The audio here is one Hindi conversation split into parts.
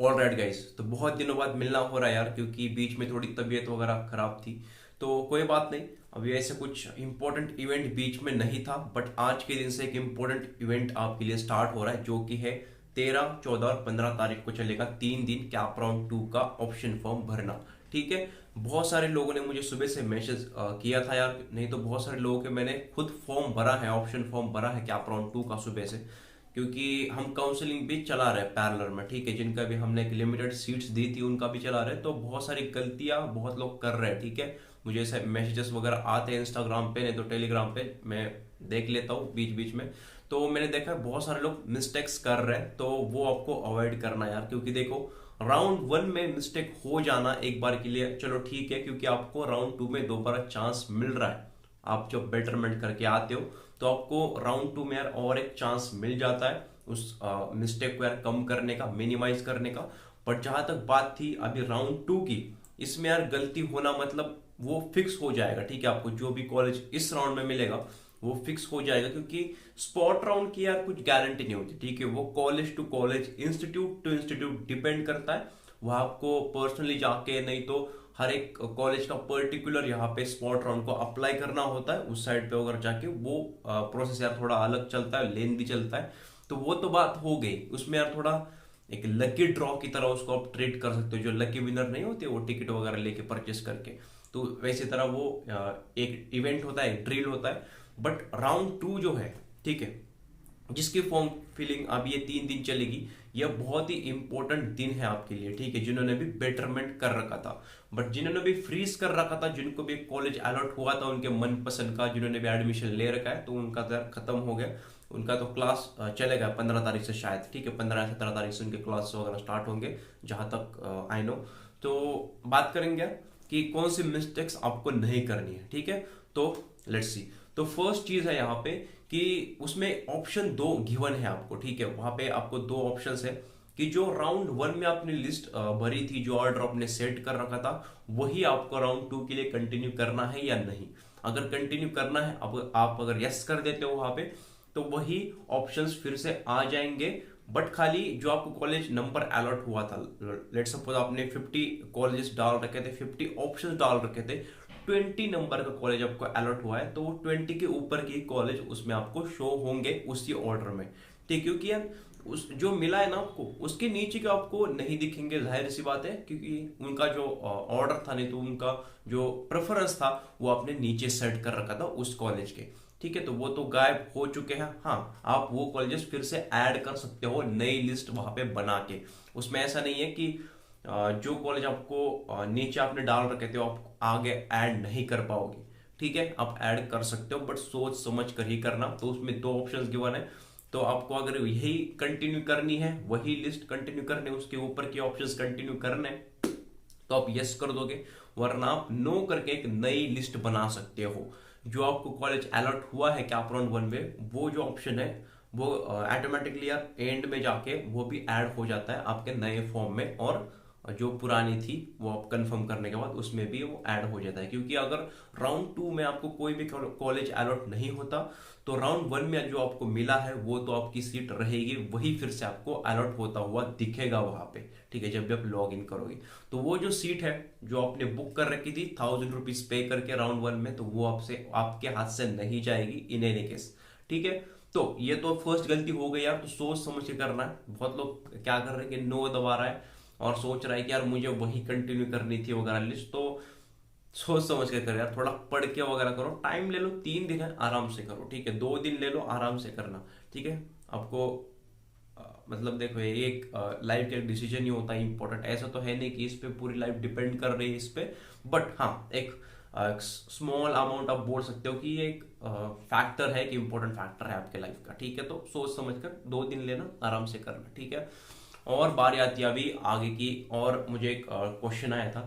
ऑलराइट गाइस, तो बहुत दिनों बाद मिलना हो रहा है यार, क्योंकि बीच में थोड़ी तबीयत वगैरह खराब थी। तो कोई बात नहीं, अभी ऐसे कुछ इंपॉर्टेंट इवेंट बीच में नहीं था, बट आज के दिन से एक इंपॉर्टेंट इवेंट आपके लिए स्टार्ट हो रहा है, जो कि है 13, 14 और 15 तारीख को चलेगा 3 दिन कैप राउंड 2 का ऑप्शन फॉर्म भरना। ठीक है। बहुत सारे लोगों ने मुझे सुबह से मैसेज किया था यार, नहीं तो बहुत सारे लोगों के मैंने खुद फॉर्म भरा है, ऑप्शन फॉर्म भरा है कैप राउंड 2 का सुबह से, क्योंकि हम काउंसलिंग भी चला रहे हैं पैरेलल में। ठीक है, जिनका भी हमने एक लिमिटेड सीट्स दी थी उनका भी चला रहे हैं, तो बहुत सारी गलतियां बहुत लोग कर रहे हैं। ठीक है, मुझे ऐसे मैसेजेस वगैरह आते हैं इंस्टाग्राम पे, नहीं तो टेलीग्राम पे मैं देख लेता हूँ बीच बीच में। तो मैंने देखा है बहुत सारे लोग मिस्टेक्स कर रहे हैं, तो वो आपको अवॉइड करना है यार, क्योंकि देखो राउंड 1 में मिस्टेक हो जाना एक बार के लिए चलो ठीक है, क्योंकि आपको राउंड 2 में दोबारा चांस मिल रहा है। आप जब बेटरमेंट करके आते हो तो आपको राउंड 2 में यार और एक चांस मिल जाता है उस मिस्टेक को यार कम करने का, मिनिमाइज करने का। पर जहां तक बात थी अभी राउंड 2 की, इसमें यार गलती होना मतलब वो फिक्स हो जाएगा। ठीक है, आपको जो भी कॉलेज इस राउंड में मिलेगा वो फिक्स हो जाएगा, क्योंकि स्पॉट राउंड की यार कुछ गारंटी नहीं होती। ठीक है, वो college to college, institute to institute depend करता है। वह आपको पर्सनली जाके, नहीं तो हर एक कॉलेज का पर्टिकुलर यहाँ पे स्पॉट राउंड को अप्लाई करना होता है, उस साइड पे अगर जाके वो प्रोसेस यार थोड़ा अलग चलता है, लेंथी चलता है। तो वो तो बात हो गई, उसमें यार थोड़ा एक लकी ड्रॉ की तरह उसको आप ट्रीट कर सकते हो। जो लकी विनर नहीं होते वो टिकट वगैरह लेके परचेस करके, तो वैसी तरह वो एक इवेंट होता है, ड्रिल होता है। बट राउंड 2 जो है, ठीक है, जिसकी फॉर्म फिलिंग अब ये 3 दिन चलेगी, यह बहुत ही इंपॉर्टेंट दिन है आपके लिए। ठीक है, जिन्होंने भी बेटरमेंट कर रखा था, बट जिन्होंने भी फ्रीज कर रखा था, जिनको भी कॉलेज अलॉट हुआ था उनके मनपसंद का, जिन्होंने भी एडमिशन ले रखा है, तो उनका तो खत्म हो गया। उनका तो क्लास चलेगा 15 तारीख से शायद। ठीक है, 15 या 17 तारीख से उनके क्लास वगैरह स्टार्ट होंगे, जहां तक आई नो। तो बात करेंगे कि कौन सी मिस्टेक्स आपको नहीं करनी है। ठीक है, तो लेट्स सी। तो फर्स्ट चीज है यहाँ पे कि उसमें ऑप्शन 2 गिवन है आपको। ठीक है, वहां पे आपको 2 ऑप्शंस है कि जो राउंड 1 में आपने लिस्ट भरी थी, जो ऑर्डर आपने सेट कर रखा था, वही आपको राउंड 2 के लिए कंटिन्यू करना है या नहीं। अगर कंटिन्यू करना है, अब आप अगर यस कर देते हो वहां पे, तो वही ऑप्शंस फिर से आ जाएंगे। बट खाली जो आपको कॉलेज नंबर अलॉट हुआ था, लेट सपोज आपने 50 कॉलेजेस डाल रखे थे, 50 ऑप्शंस डाल रखे थे, 20 नंबर का कॉलेज आपको अलॉट हुआ है, तो वो 20 के ऊपर के कॉलेज उसमें आपको शो होंगे उसी ऑर्डर में। ठीक, क्योंकि यार उस जो मिला है ना आपको, उसके नीचे के आपको नहीं दिखेंगे, जाहिर सी बात है, क्योंकि उनका जो ऑर्डर था, नहीं तो उनका जो प्रेफरेंस था वो आपने नीचे सेट कर रखा था उस कॉलेज के। ठीक है, तो वो तो गायब हो चुके हैं। हाँ, आप वो कॉलेजेस फिर से ऐड कर सकते हो नई लिस्ट वहां पे बना के। उसमें ऐसा नहीं है कि जो कॉलेज आपको नीचे आपने डाल रखे थे आप आगे ऐड नहीं कर पाओगे। ठीक है, आप ऐड कर सकते हो, बट सोच समझ कर ही करना। तो उसमें 2 ऑप्शंस गिवन है, तो आपको अगर यही कंटिन्यू करनी है, वही लिस्ट कंटिन्यू करने, उसके ऊपर के ऑप्शंस कंटिन्यू करने, तो आप यस कर दोगे, वरना आप नो करके एक नई लिस्ट बना सकते हो। जो आपको कॉलेज अलॉट हुआ है कैप राउंड 1 में, वो जो ऑप्शन है वो ऑटोमेटिकली यार एंड में जाके वो भी ऐड हो जाता है आपके नए फॉर्म में, और जो पुरानी थी वो आप कंफर्म करने के बाद उसमें भी वो ऐड हो जाता है। क्योंकि अगर राउंड 2 में आपको कोई भी कॉलेज अलॉट नहीं होता, तो राउंड 1 में जो आपको मिला है वो तो आपकी सीट रहेगी, वही फिर से आपको अलॉट होता हुआ दिखेगा वहां पे। ठीक है, जब भी आप लॉग इन करोगे, तो वो जो सीट है जो आपने बुक कर रखी थी 1000 रुपीज पे करके राउंड 1 में, तो वो आपसे आपके हाथ से नहीं जाएगी इन एनी केस। ठीक है, तो ये तो फर्स्ट गलती हो गई यार, तो सोच समझ के करना है। बहुत लोग क्या कर रहे हैं कि नो दबा रहा है और सोच रहा है कि यार मुझे वही कंटिन्यू करनी थी वगैरह लिस्ट। तो सोच समझ के कर यार, थोड़ा पढ़ के वगैरह करो, टाइम ले लो, 3 दिन है, आराम से करो। ठीक है, 2 दिन ले लो, आराम से करना। ठीक है, आपको मतलब देखो ये एक लाइफ का डिसीजन ही होता है इंपॉर्टेंट। ऐसा तो है नहीं कि इस पे पूरी लाइफ डिपेंड कर रही है इस पे, बट हाँ एक स्मॉल अमाउंट आप बोल सकते हो कि ये एक फैक्टर है, कि इंपॉर्टेंट फैक्टर है आपके लाइफ का। ठीक है, तो सोच समझ कर 2 दिन लेना, आराम से करना। ठीक है, और बारी आती है अभी आगे की। और मुझे एक क्वेश्चन आया था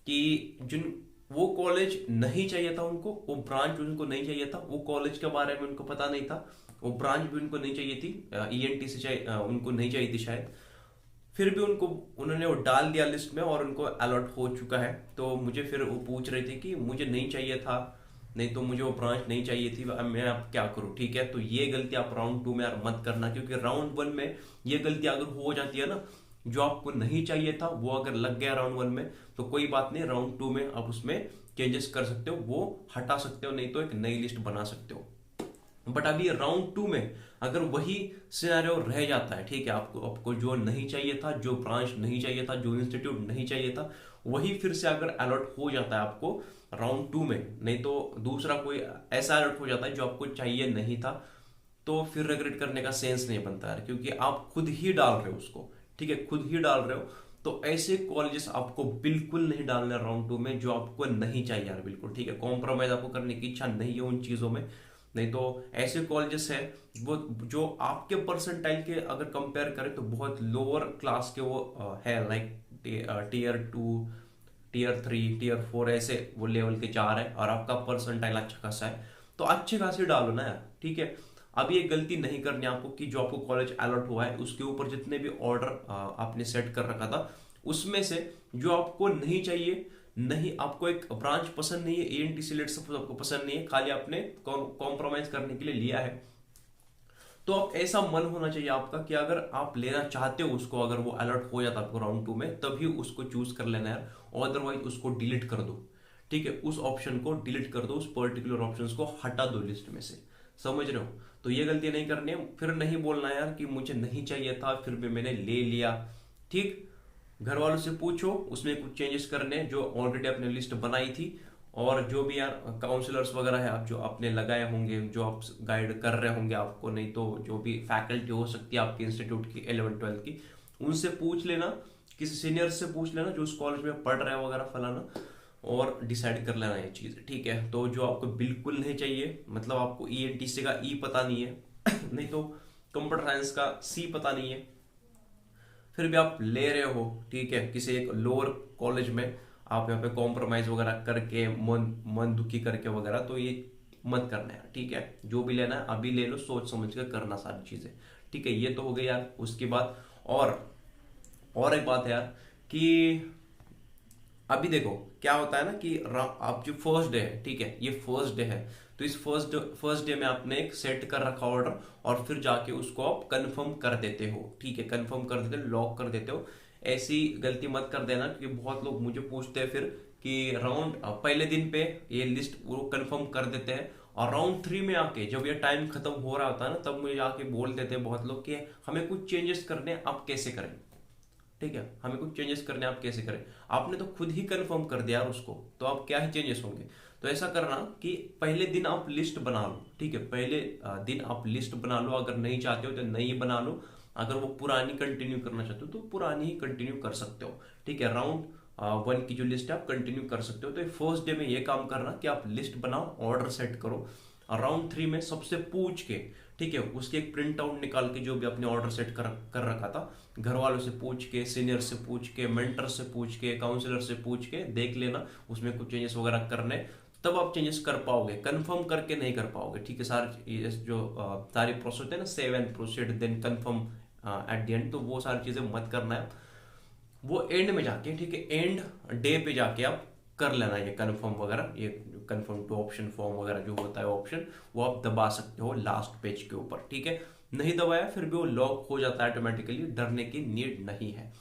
कि जिन वो कॉलेज नहीं चाहिए था उनको, वो ब्रांच उनको नहीं चाहिए था, वो कॉलेज के बारे में उनको पता नहीं था, वो ब्रांच भी उनको नहीं चाहिए थी, ईएनटी से उनको नहीं चाहिए थी शायद, फिर भी उनको उन्होंने वो डाल दिया लिस्ट में और उनको अलॉट हो चुका है। तो मुझे फिर वो पूछ रहे थे कि मुझे नहीं चाहिए था, नहीं तो मुझे वो ब्रांच नहीं चाहिए थी, अब मैं अब क्या करूं। ठीक है, तो ये गलती आप राउंड 2 में यार मत करना, क्योंकि राउंड 1 में ये गलती अगर हो जाती है ना, जो आपको नहीं चाहिए था वो अगर लग गया राउंड 1 में तो कोई बात नहीं, राउंड 2 में आप उसमें चेंजेस कर सकते हो, वो हटा सकते हो, नहीं तो एक नई लिस्ट बना सकते हो। बट अभी राउंड 2 में अगर वही सिनेरियो रह जाता है, ठीक है, आपको आपको जो नहीं चाहिए था, जो ब्रांच नहीं चाहिए था, जो इंस्टीट्यूट नहीं चाहिए था, वही फिर से अगर अलर्ट हो जाता है आपको राउंड 2 में, नहीं तो दूसरा कोई ऐसा अलर्ट हो जाता है जो आपको चाहिए नहीं था, तो फिर रिग्रेट करने का सेंस नहीं बनता है, क्योंकि आप खुद ही डाल रहे हो उसको, ठीक है, खुद ही डाल रहे हो। तो ऐसे कॉलेजेस आपको बिल्कुल नहीं डालने राउंड 2 में जो आपको नहीं चाहिए यार, बिल्कुल, ठीक है, कॉम्प्रोमाइज आपको करने की इच्छा नहीं है उन चीजों में। नहीं तो ऐसे कॉलेजेस है वो जो आपके परसेंटाइल के अगर कंपेयर करें तो बहुत लोअर क्लास के वो है, लाइक टीयर 2, टीयर 3, टीयर 4 ऐसे वो लेवल के 4 है और आपका परसेंटाइल अच्छा खासा है, तो अच्छे खासे डालो ना यार, ठीक है। अब ये गलती नहीं करनी आपको कि जो आपको कॉलेज अलॉट हुआ है उसके ऊपर जितने भी ऑर्डर आपने सेट कर रखा था उसमें से जो आपको नहीं चाहिए, नहीं आपको एक ब्रांच पसंद नहीं है, एएनटी सिलेट सब आपको पसंद नहीं है, खाली आपने कॉम्प्रोमाइज करने के लिए लिया है, तो अब ऐसा मन होना चाहिए आपका कि अगर आप लेना चाहते हो उसको, अगर वो अलर्ट हो जाता है आपको राउंड 2 में, तभी उसको चूज कर लेना है, अदरवाइज उसको डिलीट कर दो, ठीक है, उस ऑप्शन को डिलीट कर दो, उस पर्टिकुलर ऑप्शन को हटा दो लिस्ट में से, समझ रहे हो। तो ये गलती नहीं करनी है, फिर नहीं बोलना यार कि मुझे नहीं चाहिए था फिर भी मैंने ले लिया, ठीक। घर वालों से पूछो, उसमें कुछ चेंजेस करने हैं जो ऑलरेडी आपने लिस्ट बनाई थी, और जो भी यार काउंसलर्स वगैरह है आप जो आपने लगाए होंगे, जो आप गाइड कर रहे होंगे आपको, नहीं तो जो भी फैकल्टी हो सकती है आपके इंस्टीट्यूट की 11th-12th की, उनसे पूछ लेना, किसी सीनियर से पूछ लेना जो उस कॉलेज में पढ़ रहे हैं वगैरह फलाना, और डिसाइड कर लेना ये चीज़, ठीक है। तो जो आपको बिल्कुल नहीं चाहिए, मतलब आपको ईएनटीसी का ई पता नहीं है नहीं तो कंप्यूटर साइंस का सी पता नहीं है, फिर भी आप ले रहे हो, ठीक है, किसी एक लोअर कॉलेज में आप यहाँ पे कॉम्प्रोमाइज वगैरह करके मन दुखी करके वगैरह, तो ये मत करना है, ठीक है। जो भी लेना है अभी ले लो, सोच समझ कर करना सारी चीजें, ठीक है। ये तो हो गई यार। उसके बाद और एक बात है यार कि अभी देखो क्या होता है ना कि आप जो फर्स्ट डे है, ठीक है, ये फर्स्ट डे है, तो इस फर्स्ट डे में आपने एक सेट कर रखा ऑर्डर, और फिर जाके उसको आप कंफर्म कर देते हो, ठीक है, कंफर्म कर देते हो, लॉक कर देते हो। ऐसी गलती मत कर देना, क्योंकि बहुत लोग मुझे पूछते हैं फिर कि राउंड पहले दिन पे ये लिस्ट वो कंफर्म कर देते हैं, और राउंड 3 में आके जब ये टाइम खत्म हो रहा होता है ना, तब मुझे आके बोल देते हैं बहुत लोग कि हमें कुछ चेंजेस करने हैं, आप कैसे करें, ठीक है, हमें कुछ चेंजेस करने आप कैसे करें। आपने तो खुद ही कंफर्म कर दिया यार उसको, तो आप क्या ही चेंजेस होंगे। तो ऐसा करना कि पहले दिन आप लिस्ट बना लो, ठीक है, पहले दिन आप लिस्ट बना लो, अगर नहीं चाहते हो तो नई बना लो, अगर वो पुरानी कंटिन्यू करना चाहते हो तो पुरानी ही कंटिन्यू कर सकते हो, ठीक है। राउंड 1 की जो लिस्ट है आप कंटिन्यू कर सकते हो। तो फर्स्ट डे में ये काम करना कि आप लिस्ट बनाओ, ऑर्डर सेट करो, और राउंड 3 में सबसे पूछ के, ठीक है, उसके एक प्रिंट आउट निकाल के जो भी अपने ऑर्डर सेट कर रखा था, घर वालों से पूछ के, सीनियर से पूछ के, मेंटर से पूछ के, काउंसलर से पूछ के देख लेना, उसमें कुछ चेंजेस वगैरह करने, तब आप चेंजेस कर पाओगे, कंफर्म करके नहीं कर पाओगे, ठीक है। सारी जो सारी प्रोसेस होते हैं ना, save and proceed then confirm at the end, तो वो सारी चीजें मत करना है, वो एंड में जाके, ठीक है, एंड डे पे जाके आप कर लेना ये कंफर्म वगैरह, ये कंफर्म टू ऑप्शन फॉर्म वगैरह जो होता है ऑप्शन, वो आप दबा सकते हो लास्ट पेज के ऊपर, ठीक है। नहीं दबाया फिर भी वो लॉक हो जाता है ऑटोमेटिकली, डरने की नीड नहीं है।